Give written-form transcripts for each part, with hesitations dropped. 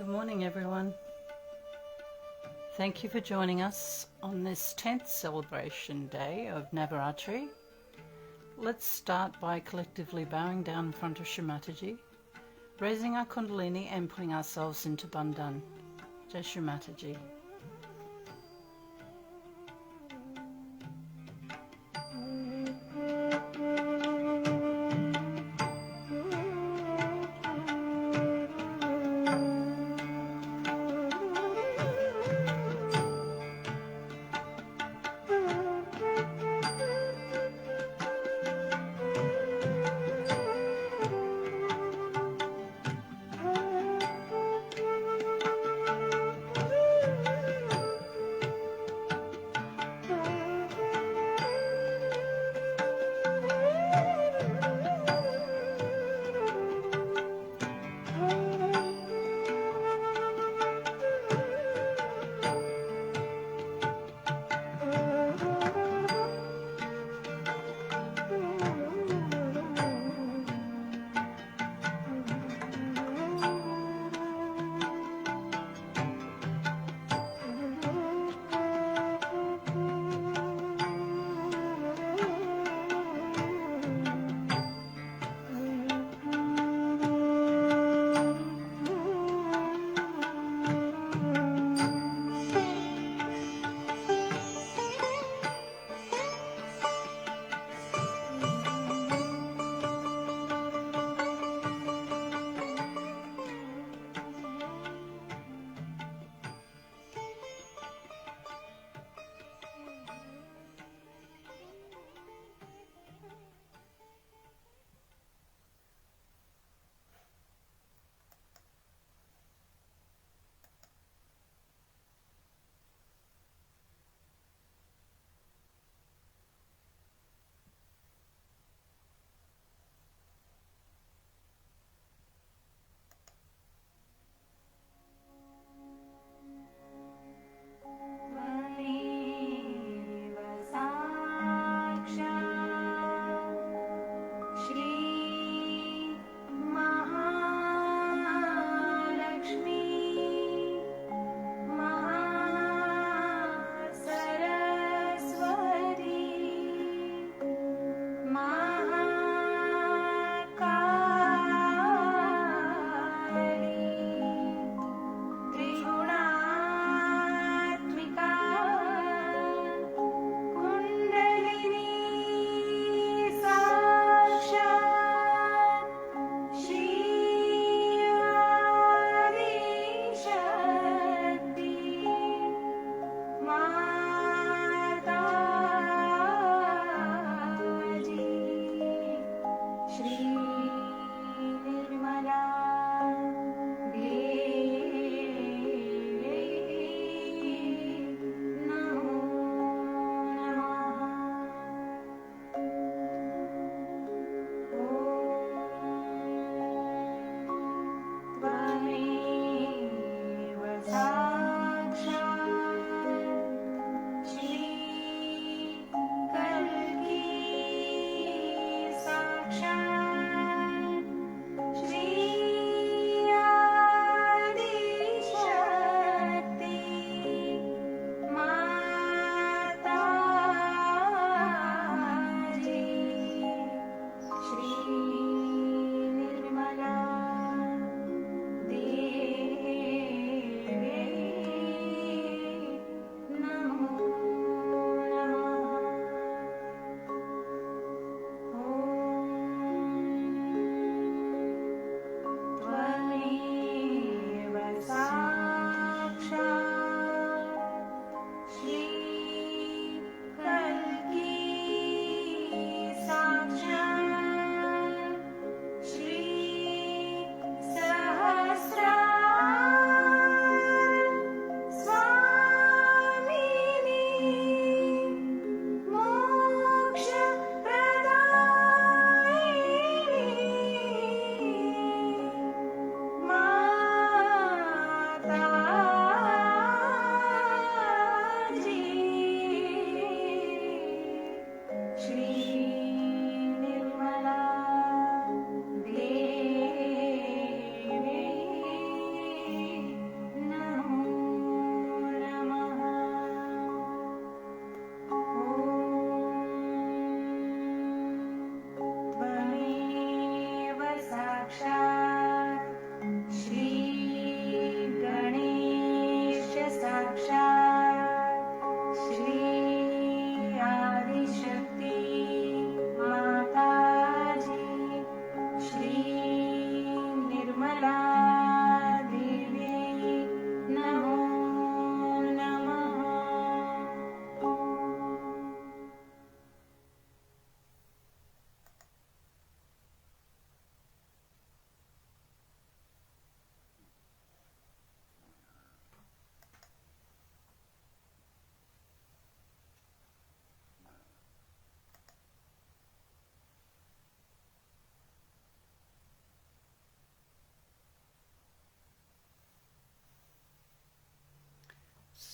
Good morning, everyone. Thank you for joining us on this 10th celebration day of Navaratri. Let's start by collectively bowing down in front of Shri Mataji, raising our Kundalini and putting ourselves into Bandhan. Jai Shri Mataji.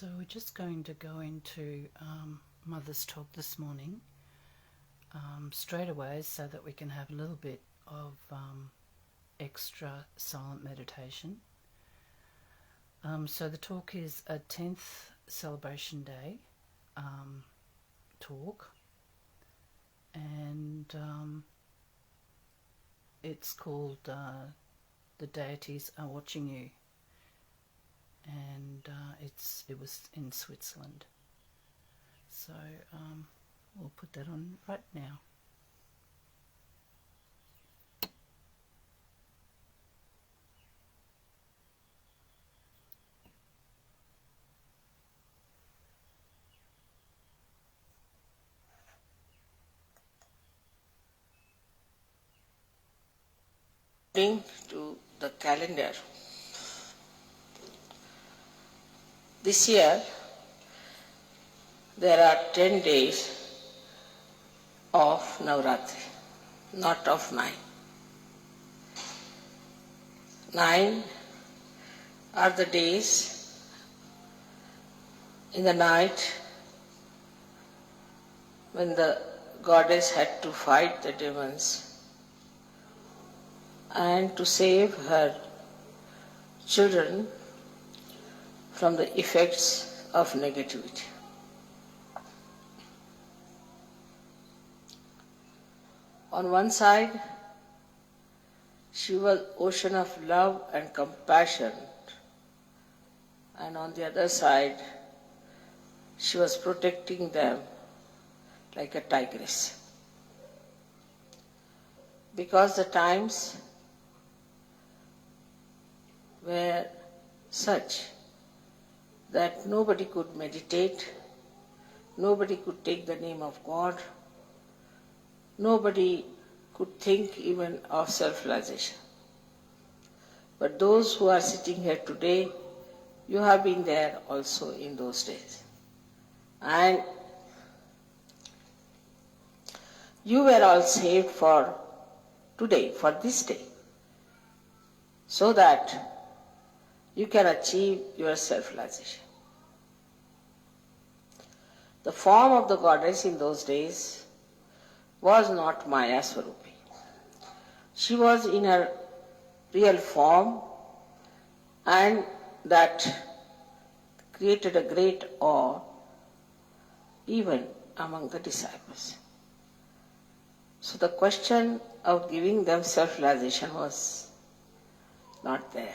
So we're just going to go into Mother's talk this morning straight away so that we can have a little bit of extra silent meditation. So the talk is a 10th celebration day talk, and it's called The Deities Are Watching You, and it was in Switzerland. So we'll put that on right now. According to the calendar, this year there are 10 days of Navratri, not of 9. 9 are the days in the night when the goddess had to fight the demons and to save her children from the effects of negativity. On one side, she was ocean of love and compassion, and on the other side, she was protecting them like a tigress. Because the times were such that nobody could meditate, nobody could take the name of God, nobody could think even of self-realization. But those who are sitting here today, you have been there also in those days. And you were all saved for today, for this day, so that you can achieve your self-realization. The form of the goddess in those days was not Maya Swarupi. She was in her real form, and that created a great awe even among the disciples. So the question of giving them self-realization was not there.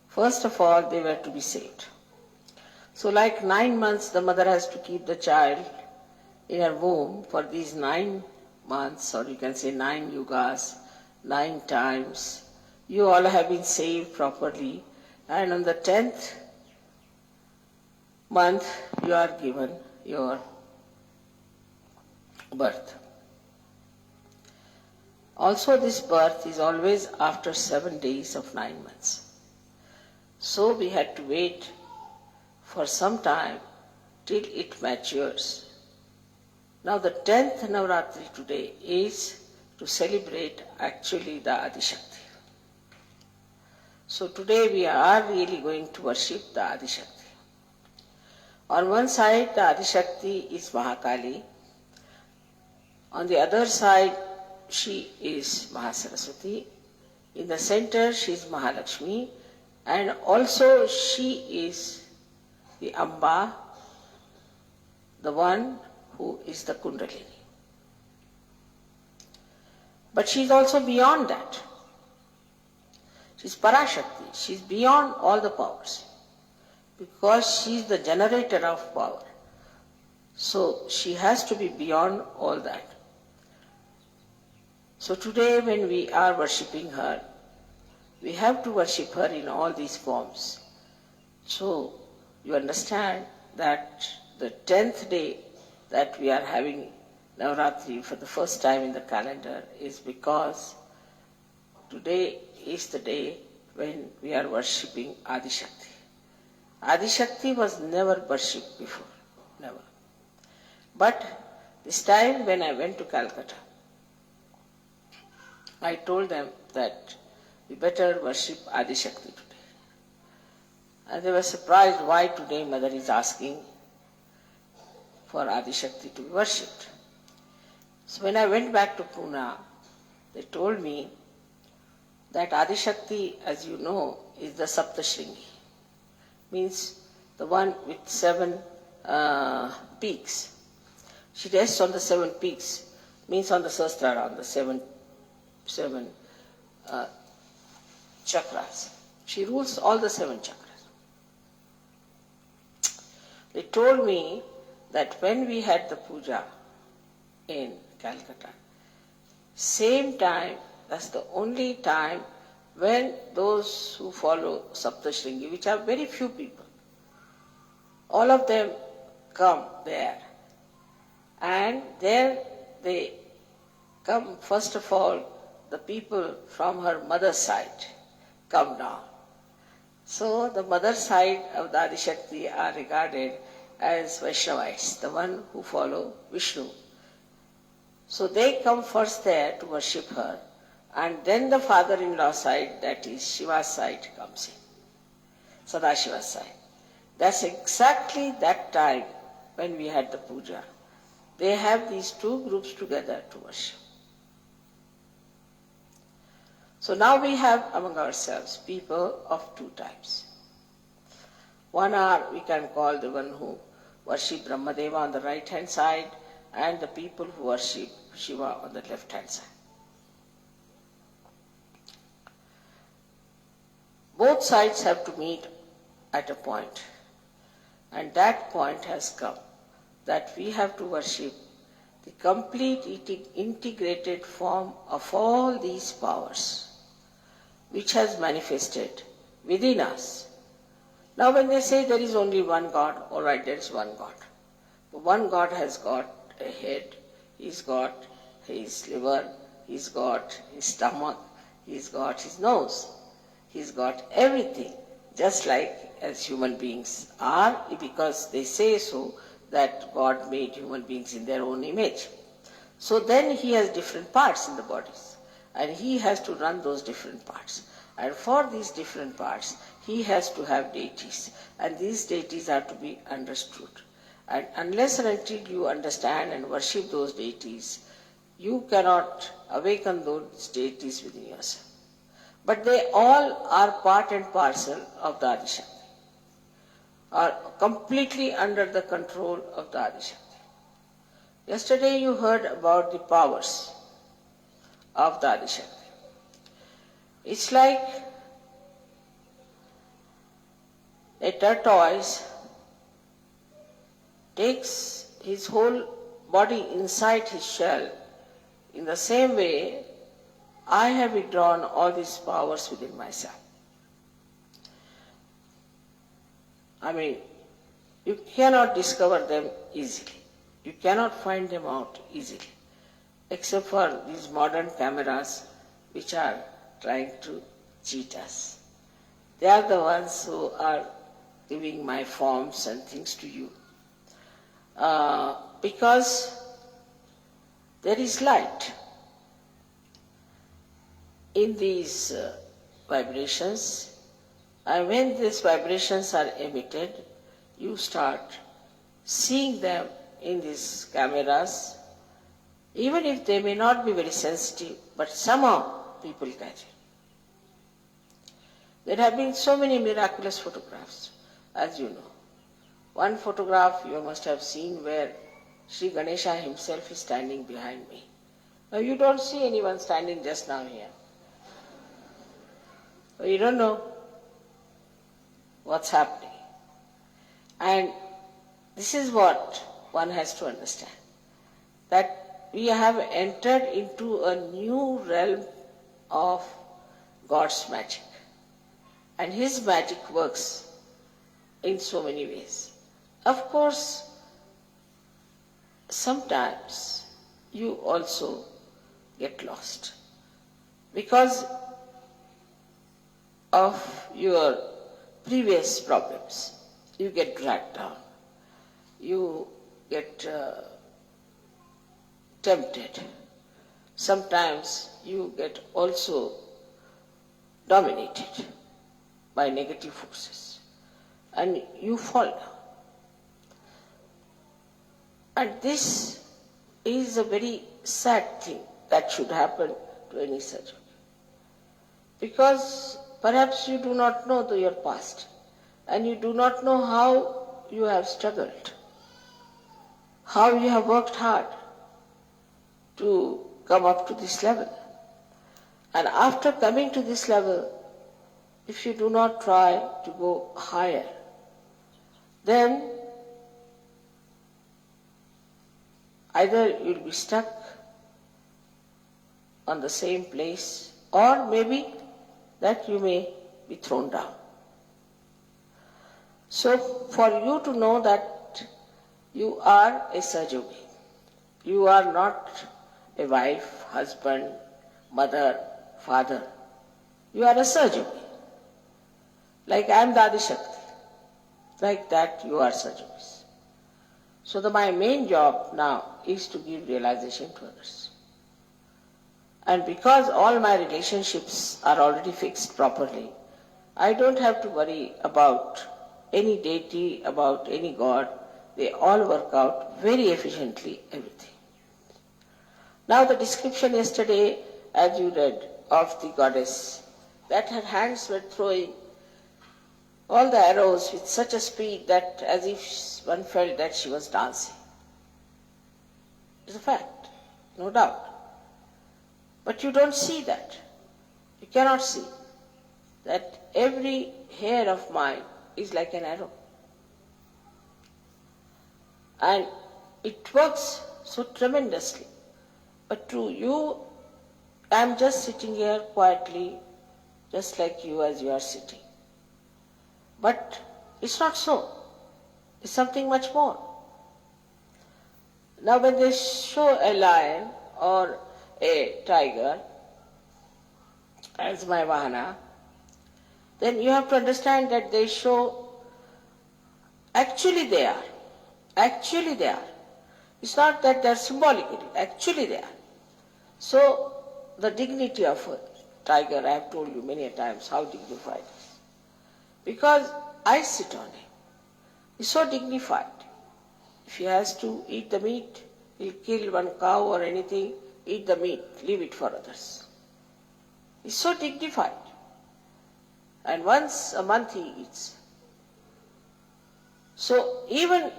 First of all, they were to be saved. So like 9 months, the mother has to keep the child in her womb for these 9 months, or you can say 9 yugas, 9 times. You all have been saved properly, and on the 10th month, you are given your birth. Also, this birth is always after 7 days of 9 months. So we had to wait for some time till it matures. Now the 10th Navratri today is to celebrate actually the Adishakti. So today we are really going to worship the Adishakti. On one side the Adishakti is Mahakali. On the other side she is Mahasaraswati. In the center she is Mahalakshmi. And also she is the Amba, the one who is the Kundalini. But she is also beyond that. She is Parashakti. She is beyond all the powers, because she is the generator of power. So she has to be beyond all that. So today when we are worshipping her, we have to worship her in all these forms. So you understand that the 10th day that we are having Navratri for the first time in the calendar is because today is the day when we are worshipping Adishakti. Adishakti was never worshipped before, never. But this time when I went to Calcutta, I told them that we better worship Adishakti today. And they were surprised why today Mother is asking for Adi Shakti to be worshipped. So when I went back to Pune, they told me that Adi Shakti, as you know, is the Saptashringi, means the one with 7 peaks. She rests on the 7 peaks, means on the Sahasrara, on the seven chakras. She rules all the 7 chakras. They told me that when we had the puja in Calcutta, same time, that's the only time when those who follow Saptashringi, which are very few people, all of them come there. And there they come, first of all, the people from her mother's side come down. So the mother side of the Adi Shakti are regarded as Vaishnavites, the one who follow Vishnu. So they come first there to worship her, and then the father-in-law side, that is Shiva's side, comes in, Sadashiva's side. That's exactly that time when we had the puja. They have these 2 groups together to worship. So now we have among ourselves people of 2 types. One are, we can call the one who worship Brahmadeva on the right hand side, and the people who worship Shiva on the left hand side. Both sides have to meet at a point, and that point has come, that we have to worship the complete integrated form of all these powers which has manifested within us. Now when they say there is only one God, all right, there is one God. But one God has got a head, he's got his liver, he's got his stomach, he's got his nose, he's got everything, just like as human beings are, because they say so, that God made human beings in their own image. So then he has different parts in the bodies, and he has to run those different parts. And for these different parts, he has to have deities, and these deities are to be understood. And unless and until you understand and worship those deities, you cannot awaken those deities within yourself. But they all are part and parcel of the Adi Shakti, are completely under the control of the Adi Shakti. Yesterday you heard about the powers of the Adi Shakti. It's like a tortoise takes his whole body inside his shell. In the same way, I have withdrawn all these powers within myself. I mean, you cannot discover them easily. You cannot find them out easily, except for these modern cameras which are trying to cheat us. They are the ones who are giving my forms and things to you. Because there is light in these vibrations, and when these vibrations are emitted, you start seeing them in these cameras, even if they may not be very sensitive, but somehow people catch it. There have been so many miraculous photographs, as you know. One photograph you must have seen where Sri Ganesha himself is standing behind me. Now you don't see anyone standing just now here. You don't know what's happening. And this is what one has to understand, that we have entered into a new realm of God's magic. And his magic works in so many ways. Of course, sometimes you also get lost because of your previous problems. You get dragged down. You get tempted. Sometimes you get also dominated by negative forces. and you fall down. And this is a very sad thing that should happen to any surgeon. Because perhaps you do not know your past and you do not know how you have struggled, how you have worked hard to come up to this level. And after coming to this level, if you do not try to go higher, then either you'll be stuck on the same place, or maybe that you may be thrown down. So for you to know that you are a Sahaja, you are not a wife, husband, mother, father. You are a Sahaja. Like I am Dadi Shakti. Like that you are Sahaja. So my main job now is to give realization to others. And because all my relationships are already fixed properly, I don't have to worry about any deity, about any god. They all work out very efficiently, everything. Now the description yesterday, as you read, of the goddess, that her hands were throwing all the arrows with such a speed that as if one felt that she was dancing. It's a fact, no doubt. But you don't see that. You cannot see that every hair of mine is like an arrow. And it works so tremendously. But to you, I am just sitting here quietly, just like you as you are sitting. But it's not so. It's something much more. Now when they show a lion or a tiger as my vahana, then you have to understand that they show, actually they are. Actually they are. It's not that they are symbolically, actually they are. So the dignity of a tiger, I have told you many times how dignified it is. Because I sit on him. He's so dignified. If he has to eat the meat, he'll kill one cow or anything, eat the meat, leave it for others. He's so dignified. And once a month he eats. So even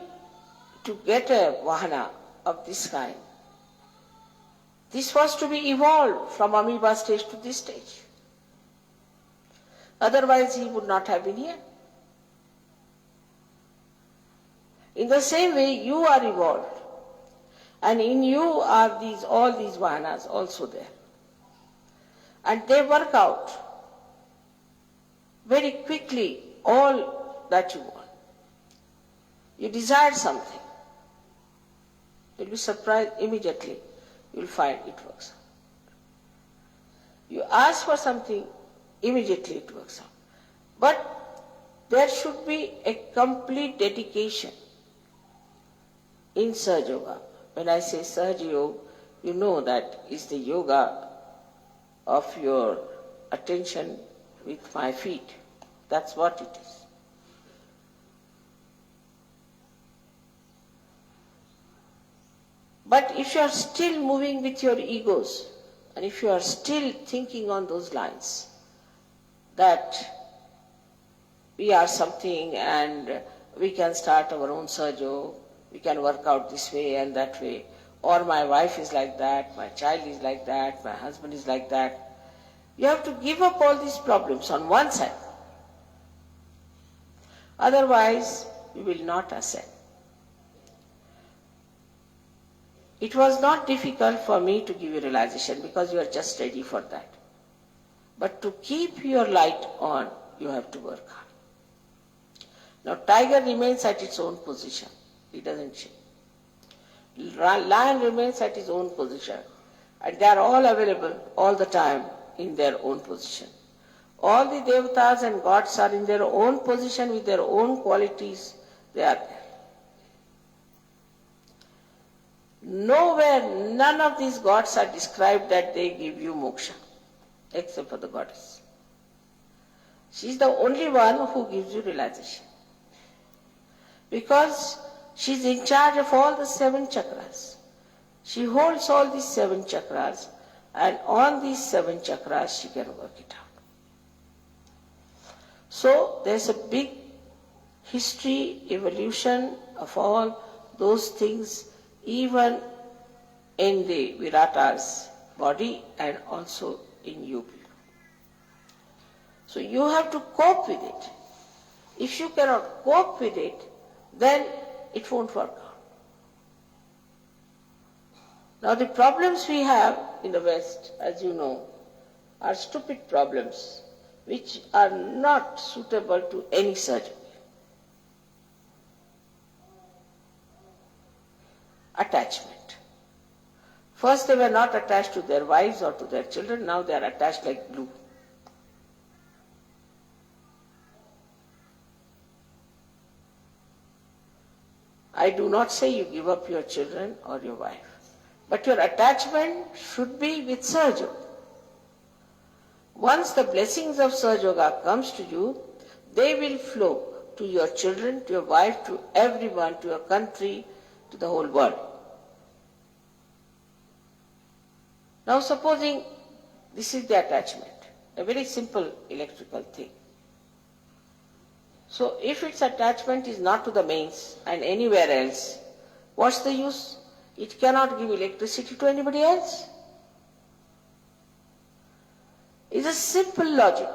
to get a vahana of this kind, this was to be evolved from amoeba stage to this stage. Otherwise he would not have been here. In the same way you are evolved, and in you are all these vahanas also there. And they work out very quickly all that you want. You desire something, you'll be surprised immediately, you'll find it works out. You ask for something, immediately it works out. But there should be a complete dedication in Sahaja Yoga. When I say Sahaja Yoga, you know that is the yoga of your attention with my feet. That's what it is. But if you are still moving with your egos, and if you are still thinking on those lines, that we are something and we can start our own Sahaja, we can work out this way and that way, or my wife is like that, my child is like that, my husband is like that. You have to give up all these problems on one side. Otherwise, you will not ascend. It was not difficult for me to give you realization because you are just ready for that. But to keep your light on, you have to work hard. Now, tiger remains at its own position. It doesn't change. Lion remains at his own position. And they are all available all the time in their own position. All the devatas and gods are in their own position with their own qualities. They are there. Nowhere, none of these gods are described that they give you moksha, except for the goddess. She is the only one who gives you realization. because she is in charge of all the 7 chakras. She holds all these 7 chakras, and on these 7 chakras she can work it out. So there's a big history, evolution of all those things, even in the Virata's body and also in you people. So you have to cope with it. If you cannot cope with it, then it won't work out. Now the problems we have in the West, as you know, are stupid problems which are not suitable to any surgery. Attachment. First they were not attached to their wives or to their children, now they are attached like glue. I do not say you give up your children or your wife, but your attachment should be with Sahaja Yoga. Once the blessings of Sahaja Yoga comes to you, they will flow to your children, to your wife, to everyone, to your country, to the whole world. Now supposing this is the attachment, a very simple electrical thing. So if its attachment is not to the mains and anywhere else, what's the use? It cannot give electricity to anybody else. It's a simple logic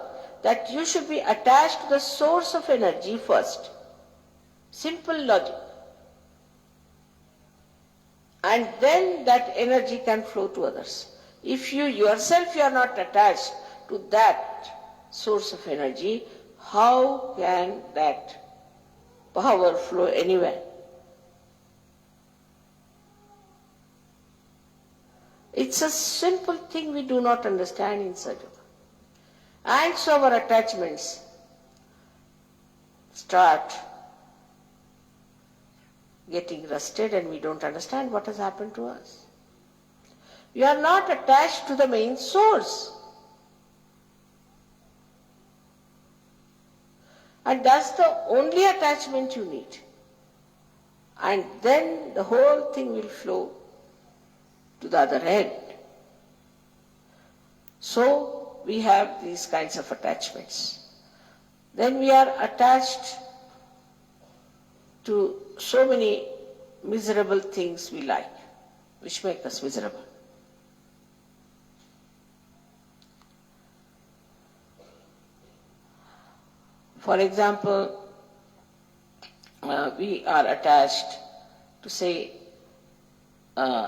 that you should be attached to the source of energy first. Simple logic. And then that energy can flow to others. If you yourself are not attached to that source of energy, how can that power flow anywhere? It's a simple thing we do not understand in Sahaja Yoga. And so our attachments start getting rusted and we don't understand what has happened to us. We are not attached to the main source. And that's the only attachment you need. And then the whole thing will flow to the other end. So we have these kinds of attachments. Then we are attached to so many miserable things we like, which make us miserable. For example, we are attached to, say,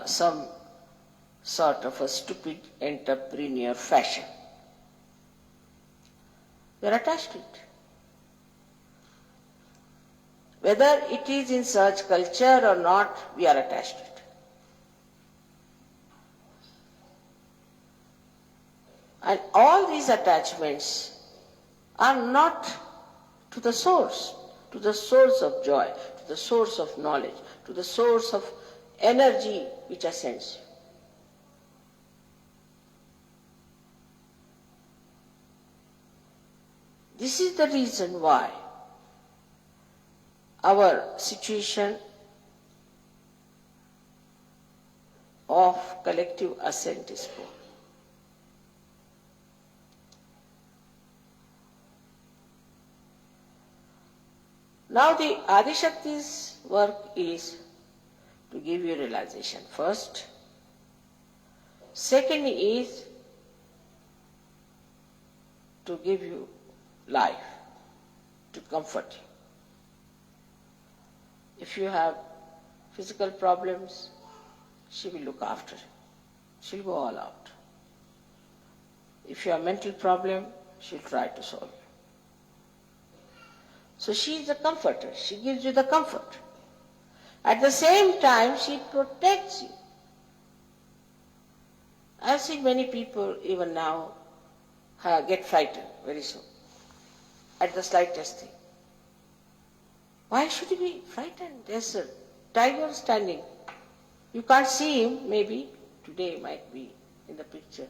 some sort of a stupid entrepreneur fashion. We are attached to it. Whether it is in such culture or not, we are attached to it. And all these attachments are not to the source of joy, to the source of knowledge, to the source of energy which ascends you. This is the reason why our situation of collective ascent is poor. Now the Adishakti's work is to give you realization first. Second is to give you life, to comfort you. If you have physical problems, she will look after you. She will go all out. If you have mental problem, she will try to solve you. So she is a comforter. She gives you the comfort. At the same time, she protects you. I have seen many people even now get frightened very soon at the slightest thing. Why should you be frightened? There's a tiger standing. You can't see him, maybe. Today might be in the picture.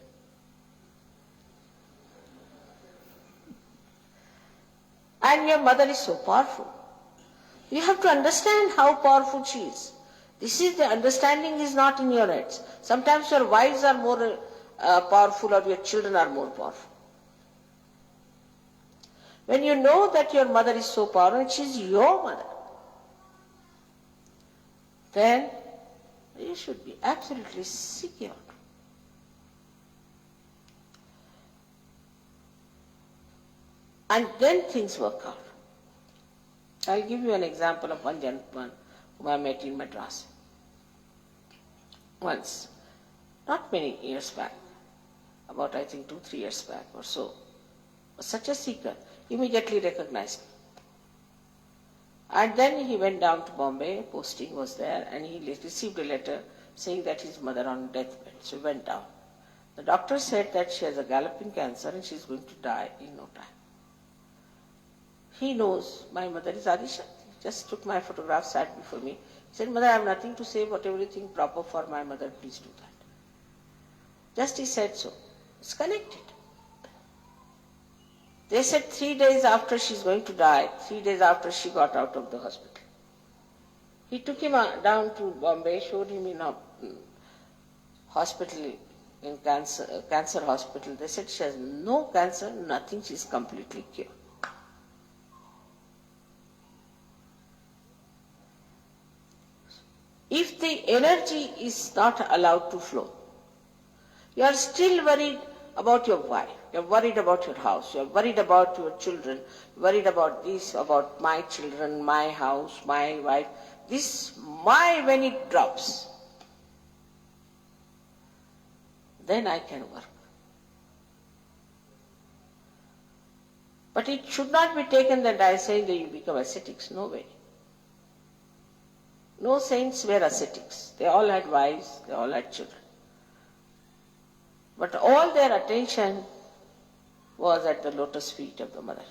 And your mother is so powerful. You have to understand how powerful she is. The understanding is not in your heads. Sometimes your wives are more powerful or your children are more powerful. When you know that your mother is so powerful and she is your mother, then you should be absolutely secure. And then things work out. I'll give you an example of one gentleman whom I met in Madras once, not many years back, about I think 2-3 years back or so. Such a seeker, immediately recognized me. And then he went down to Bombay, posting was there, and he received a letter saying that his mother on deathbed. So he went down. The doctor said that she has a galloping cancer and she is going to die in no time. He knows my mother is Adi Shakti. He just took my photograph, sat before me. He said, Mother, I have nothing to say, whatever you think proper for my mother, please do that. Just he said so. It's connected. They said 3 days after she's going to die, 3 days after she got out of the hospital. He took him down to Bombay, showed him in a hospital, in cancer hospital. They said she has no cancer, nothing, she's completely cured. If the energy is not allowed to flow, you are still worried about your wife, you are worried about your house, you are worried about your children, worried about this, about my children, my house, my wife. This my, when it drops, then I can work. But it should not be taken that I say that you become ascetics. No way. No saints were ascetics. They all had wives, they all had children. But all their attention was at the lotus feet of the mother.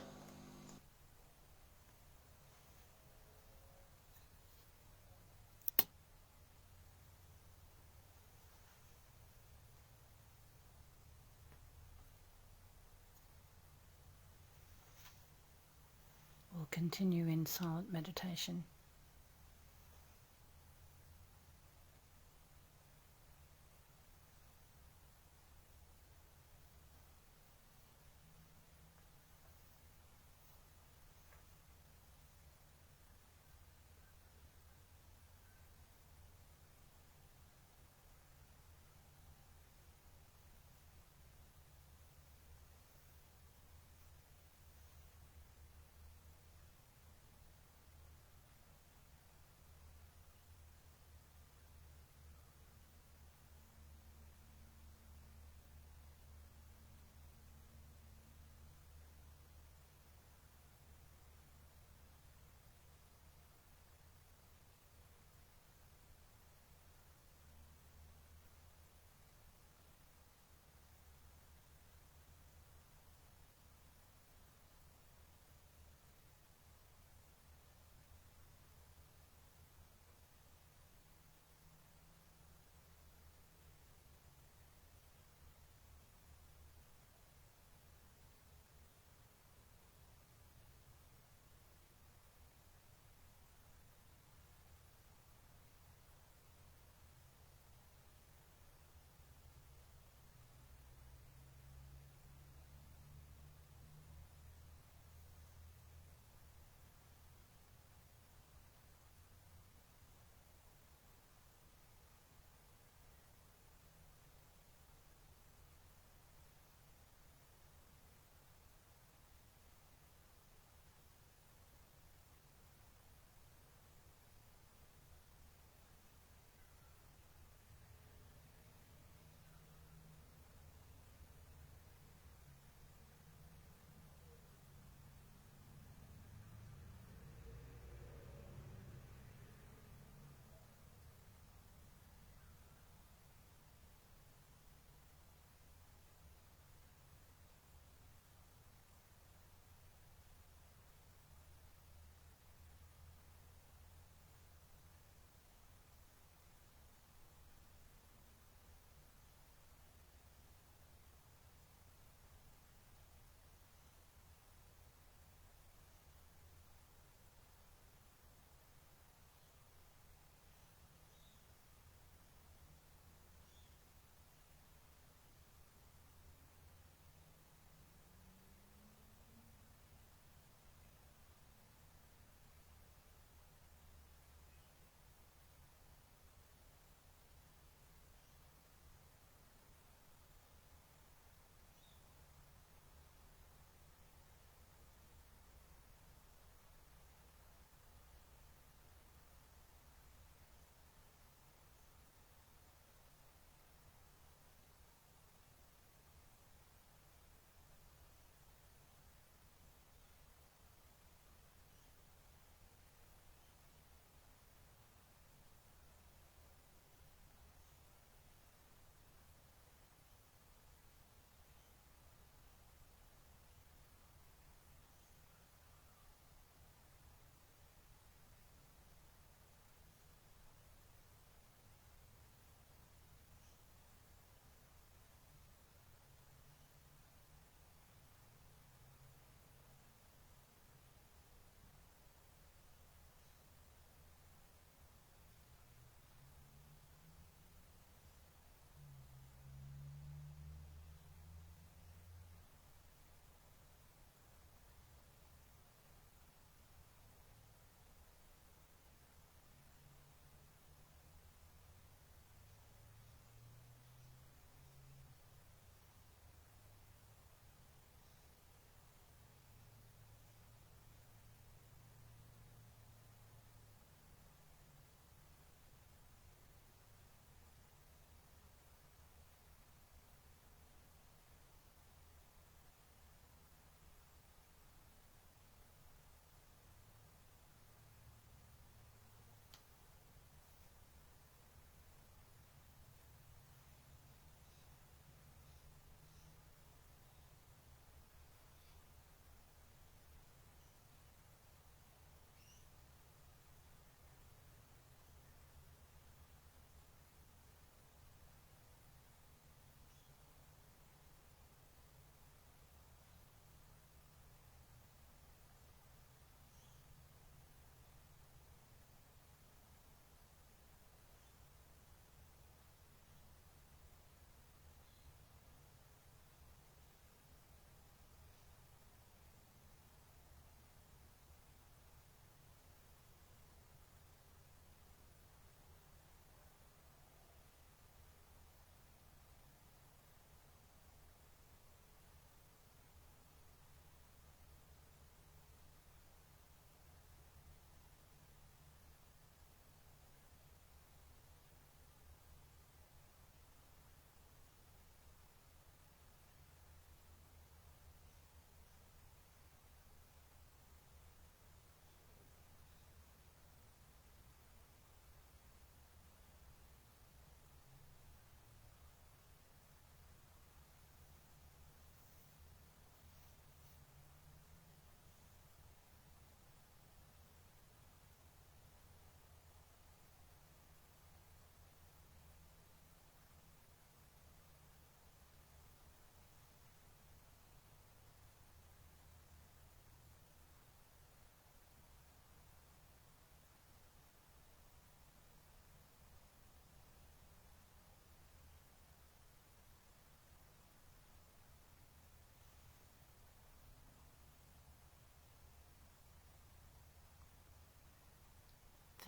We'll continue in silent meditation.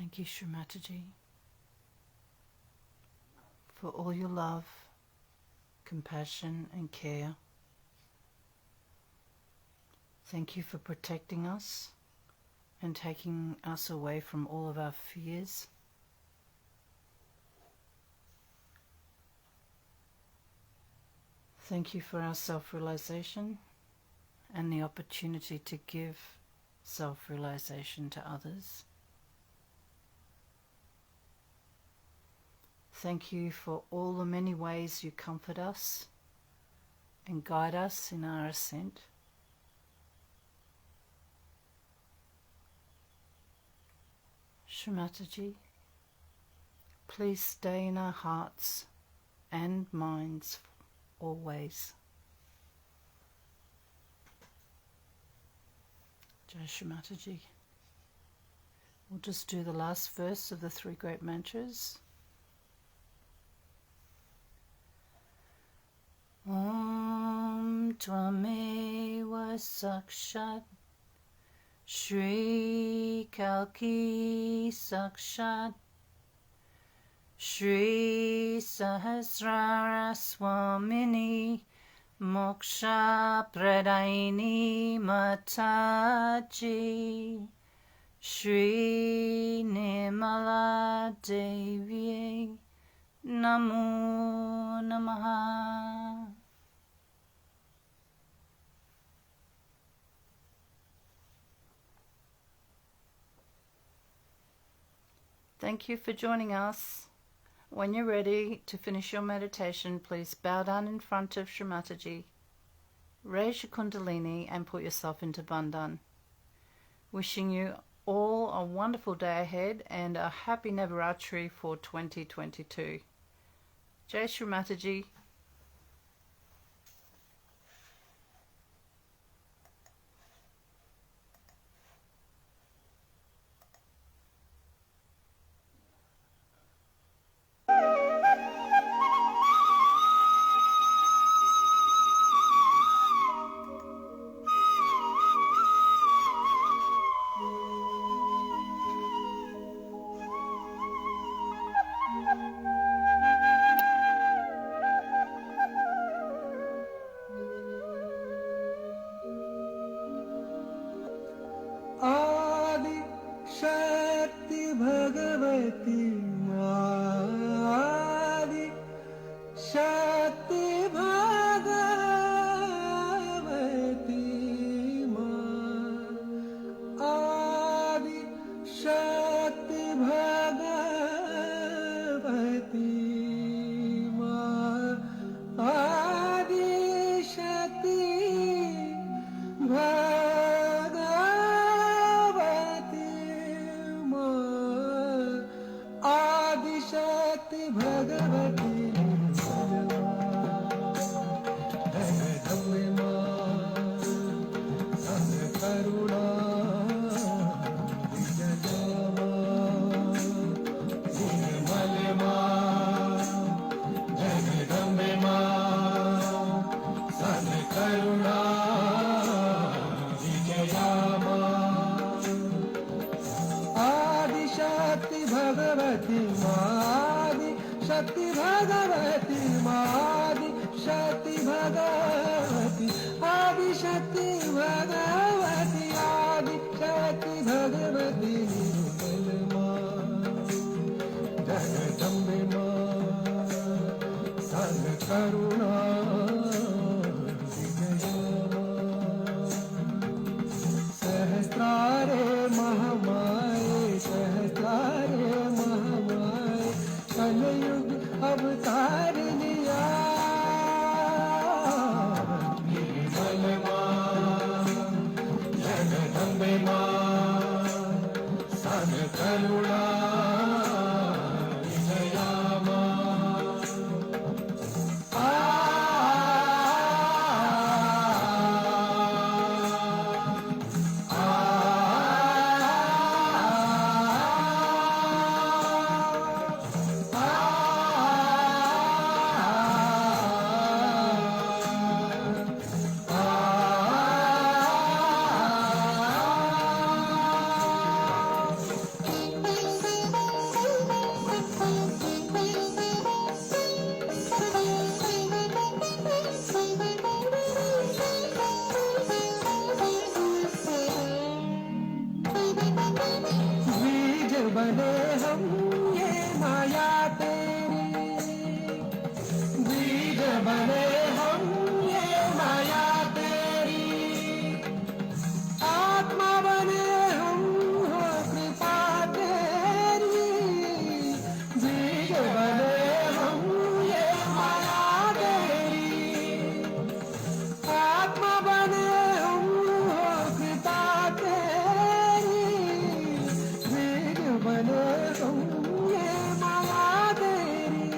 Thank you, Shri Mataji, for all your love, compassion and care. Thank you for protecting us and taking us away from all of our fears. Thank you for our self-realization and the opportunity to give self-realization to others. Thank you for all the many ways you comfort us and guide us in our ascent. Shri Mataji, please stay in our hearts and minds always. Jai Shri Mataji. We'll just do the last verse of the three great mantras. Om Tvameva Sakshat Shri Kalki Sakshat Shri Sahasrara Swamini Moksha Pradaini Mataji Shri Nirmala Devi Namo Namaha. Thank you for joining us. When you're ready to finish your meditation, please bow down in front of Shri Mataji, raise your Kundalini and put yourself into Bandhan. Wishing you all a wonderful day ahead and a happy Navaratri for 2022. Jai Shri Mataji. हम ये माया तेरी, बीज बने हम ये माया तेरी, आत्मा बने हम हो कृपा तेरी, बीज बने हम ये माया तेरी, आत्मा बने हम हो कृपा तेरी, बीज बने हम ये माया तेरी।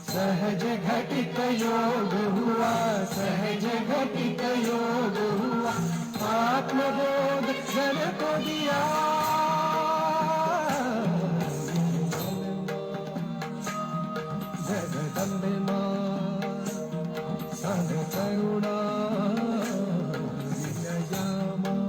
सहज घटित योग हुआ, सहज घटित योग हुआ, आत्मबोध जन को दिया। जगदम्बे मां संग करुणा विजया मां।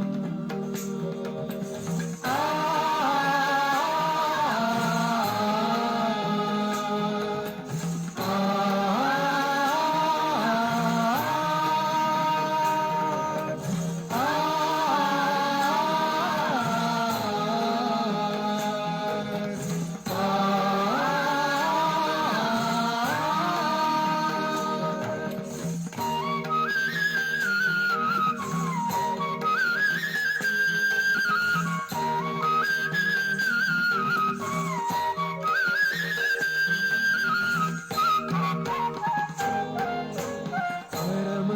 परम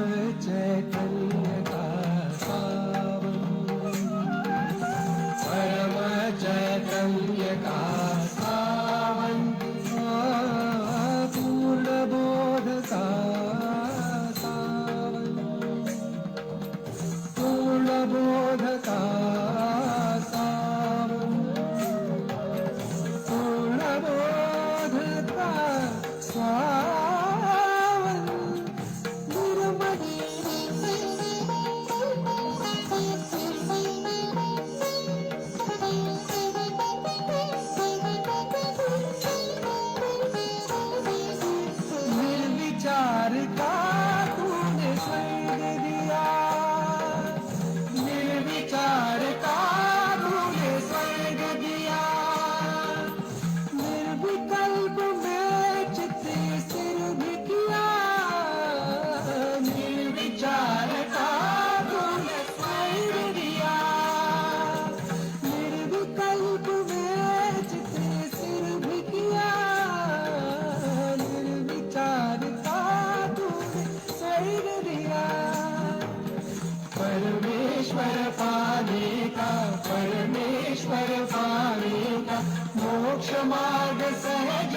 चैतन्य का सावन, परम चैतन्य का सावन, पूर्ण बोध का सावन, पूर्ण बोध का सावन, पूर्ण बोध का सावन, निर्मल निर्विचार का तूने स्वर्ग दिया, निर्विचार का तूने स्वर्ग दिया, निर्विकल्प में चित्त स्थिर भी किया, निर्विचार का तूने स्वर्ग दिया, निर्विकल्प में चित्त स्थिर भी किया, निर्विचार का तूने स्वर्ग दिया। परमेश्वर पाने का, परमेश्वर पाने का मोक्ष मार्ग सहज